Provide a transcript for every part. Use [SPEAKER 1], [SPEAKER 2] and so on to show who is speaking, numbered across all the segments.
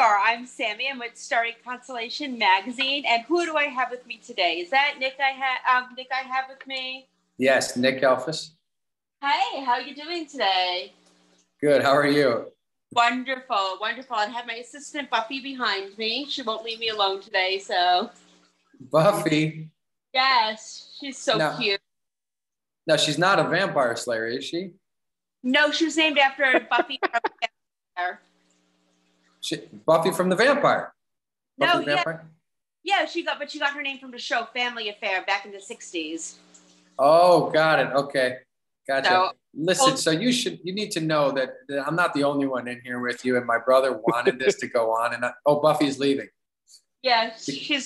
[SPEAKER 1] I'm Sammy. I'm with Starry Constellation Magazine. And who do I have with me today? Is that Nick Nick I have with me?
[SPEAKER 2] Yes, Nick Gehlfuss.
[SPEAKER 1] Hey, how are you doing today?
[SPEAKER 2] Good. How are you?
[SPEAKER 1] Wonderful, wonderful. I have my assistant Buffy behind me. She won't leave me alone today, so.
[SPEAKER 2] Buffy?
[SPEAKER 1] Yes, she's so cute.
[SPEAKER 2] No, she's not a vampire slayer, is she?
[SPEAKER 1] No, she was named after Buffy from the Vampire.
[SPEAKER 2] Buffy from the Vampire?
[SPEAKER 1] No, the Vampire? Yeah, she got her name from the show Family Affair back in the 60s.
[SPEAKER 2] Oh, got it. Okay. Gotcha.
[SPEAKER 1] So,
[SPEAKER 2] listen, so you need to know that I'm not the only one in here with you, and my brother wanted this to go on, and Buffy's leaving.
[SPEAKER 1] Yeah, she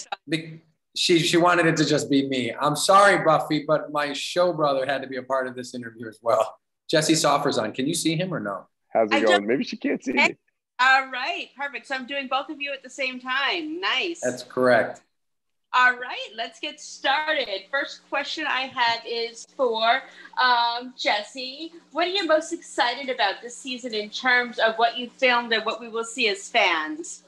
[SPEAKER 2] wanted it to just be me. I'm sorry, Buffy, but my show brother had to be a part of this interview as well. Jesse Soffer's on. Can you see him or no?
[SPEAKER 3] How's it going? Maybe she can't see me.
[SPEAKER 1] All right, perfect. So I'm doing both of you at the same time. Nice.
[SPEAKER 2] That's correct.
[SPEAKER 1] All right, let's get started. First question I have is for Jesse. What are you most excited about this season in terms of what you filmed and what we will see as fans?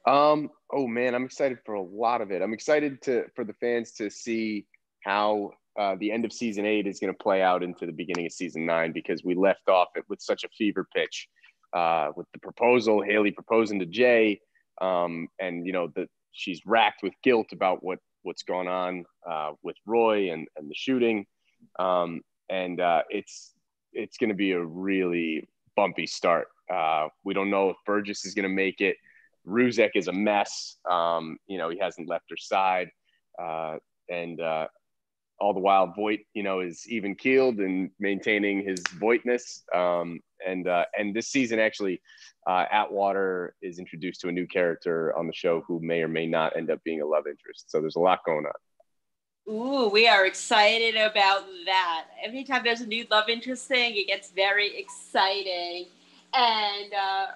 [SPEAKER 3] Oh man, I'm excited for a lot of it. I'm excited for the fans to see how the end of season 8 is going to play out into the beginning of season 9, because we left off it with such a fever pitch with the proposal, Hallie proposing to Jay, and she's racked with guilt about what's going on with Roy and the shooting. It's going to be a really bumpy start. We don't know if Burgess is going to make it. Ruzek is a mess. He hasn't left her side. All the while Voight, is even keeled and maintaining his Voightness. And this season, actually, Atwater is introduced to a new character on the show who may or may not end up being a love interest. So there's a lot going on.
[SPEAKER 1] Ooh, we are excited about that. Every time there's a new love interest thing, it gets very exciting. And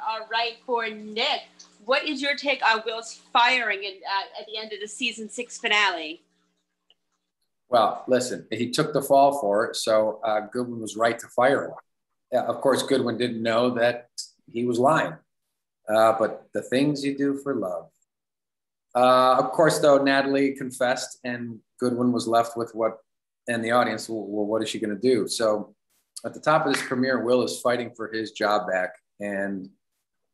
[SPEAKER 1] all right, for Nick, what is your take on Will's firing at the end of the season 6 finale?
[SPEAKER 2] Well, listen, he took the fall for it, so Goodwin was right to fire him. Yeah, of course, Goodwin didn't know that he was lying. But the things you do for love. Of course, though, Natalie confessed, and Goodwin was left with and the audience, well, what is she going to do? So at the top of this premiere, Will is fighting for his job back, and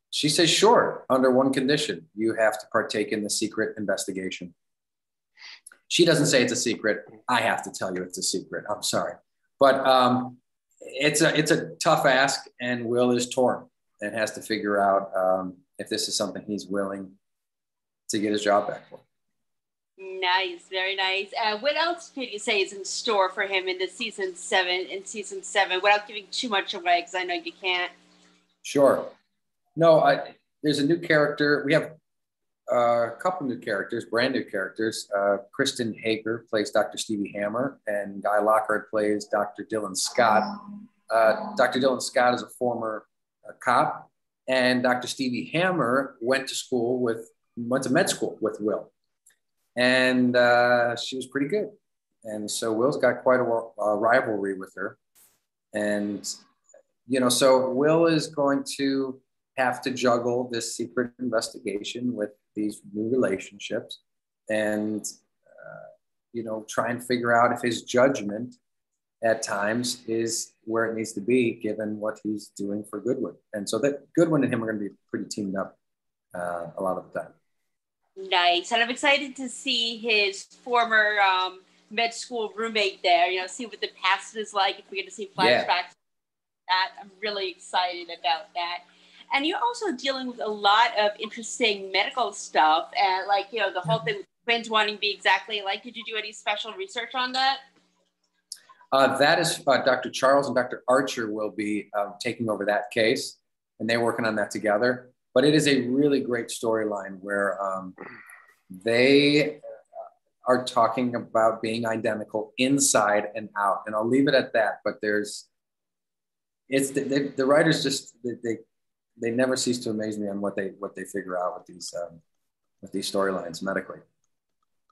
[SPEAKER 2] she says, sure, under one condition: you have to partake in the secret investigation. She doesn't say it's a secret. I have to tell you it's a secret. I'm sorry. But it's a tough ask, and Will is torn and has to figure out if this is something he's willing to get his job back for.
[SPEAKER 1] Nice, very nice. What else could you say is in store for him in season 7, without giving too much away, because I know you can't?
[SPEAKER 2] Sure. No, there's a new character. We have a couple new characters, brand new characters. Kristen Hager plays Dr. Stevie Hammer, and Guy Lockhart plays Dr. Dylan Scott. Dr. Dylan Scott is a former cop, and Dr. Stevie Hammer went to med school with Will, and she was pretty good. And so Will's got quite a rivalry with her, and so Will is going to have to juggle this secret investigation with these new relationships, and try and figure out if his judgment at times is where it needs to be, given what he's doing for Goodwin. And so that Goodwin and him are going to be pretty teamed up a lot of the time. Nice.
[SPEAKER 1] And I'm excited to see his former med school roommate there, see what the past is like, if we get to see flashbacks. Yeah. That I'm really excited about that. And you're also dealing with a lot of interesting medical stuff, and the whole thing with twins wanting to be exactly alike. Did you do any special research on that?
[SPEAKER 2] That is Dr. Charles and Dr. Archer will be taking over that case, and they're working on that together. But it is a really great storyline where they are talking about being identical inside and out. And I'll leave it at that. But the writers just they never cease to amaze me on what they figure out with these storylines medically.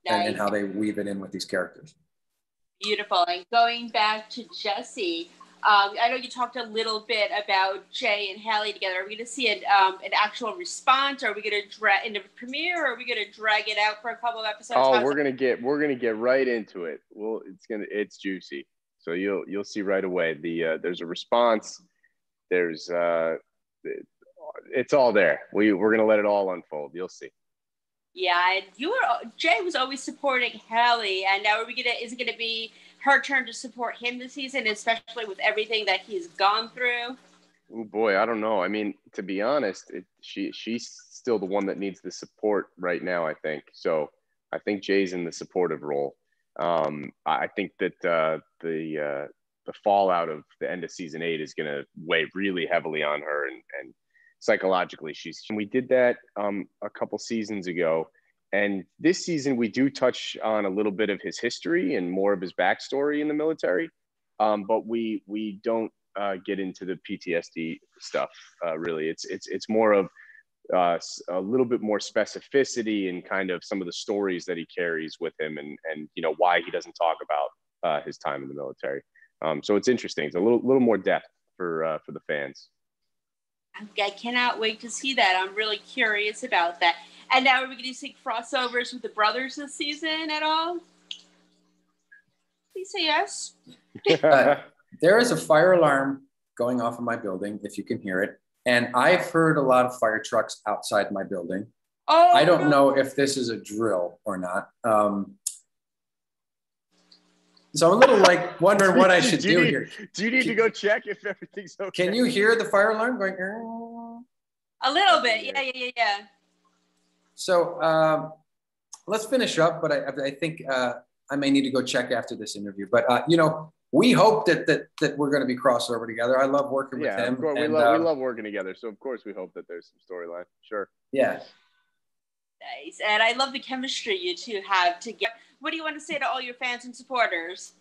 [SPEAKER 2] Nice. and how they weave it in with these characters.
[SPEAKER 1] Beautiful. And going back to Jesse, I know you talked a little bit about Jay and Hallie together. Are we going to see an actual response? Or are we going to drag in the premiere, or are we going to drag it out for a couple of episodes?
[SPEAKER 3] Oh, we're gonna get right into it. Well, it's juicy. So you'll see right away. There's a response. There's it's all there. We're gonna let it all unfold. You'll see.
[SPEAKER 1] Yeah, and Jay was always supporting Hallie, and now is it gonna be her turn to support him this season, especially with everything that he's gone through?
[SPEAKER 3] Oh boy, I don't know. I mean, to be honest, she's still the one that needs the support right now, I think. So I think Jay's in the supportive role. I think that the fallout of the end of season 8 is going to weigh really heavily on her, and psychologically, we did that a couple seasons ago. And this season, we do touch on a little bit of his history and more of his backstory in the military. But we don't get into the PTSD stuff. Really, it's more of a little bit more specificity and kind of some of the stories that he carries with him, and why he doesn't talk about his time in the military. So it's interesting. It's a little more depth for the fans.
[SPEAKER 1] I cannot wait to see that. I'm really curious about that. And now are we going to see crossovers with the brothers this season at all? Please say yes.
[SPEAKER 2] There is a fire alarm going off in my building, if you can hear it. And I've heard a lot of fire trucks outside my building.
[SPEAKER 1] Oh,
[SPEAKER 2] I don't know if this is a drill or not. So I'm a little wondering what I should do here.
[SPEAKER 3] Do you need to go check if everything's okay?
[SPEAKER 2] Can you hear the fire alarm going?
[SPEAKER 1] A little bit. Yeah.
[SPEAKER 2] So let's finish up, but I think I may need to go check after this interview. But, we hope that we're going to be crossover together. I love working with him.
[SPEAKER 3] We love working together. So, of course, we hope that there's some storyline. Sure.
[SPEAKER 2] Yeah.
[SPEAKER 1] Nice. And I love the chemistry you two have together. What do you want to say to all your fans and supporters?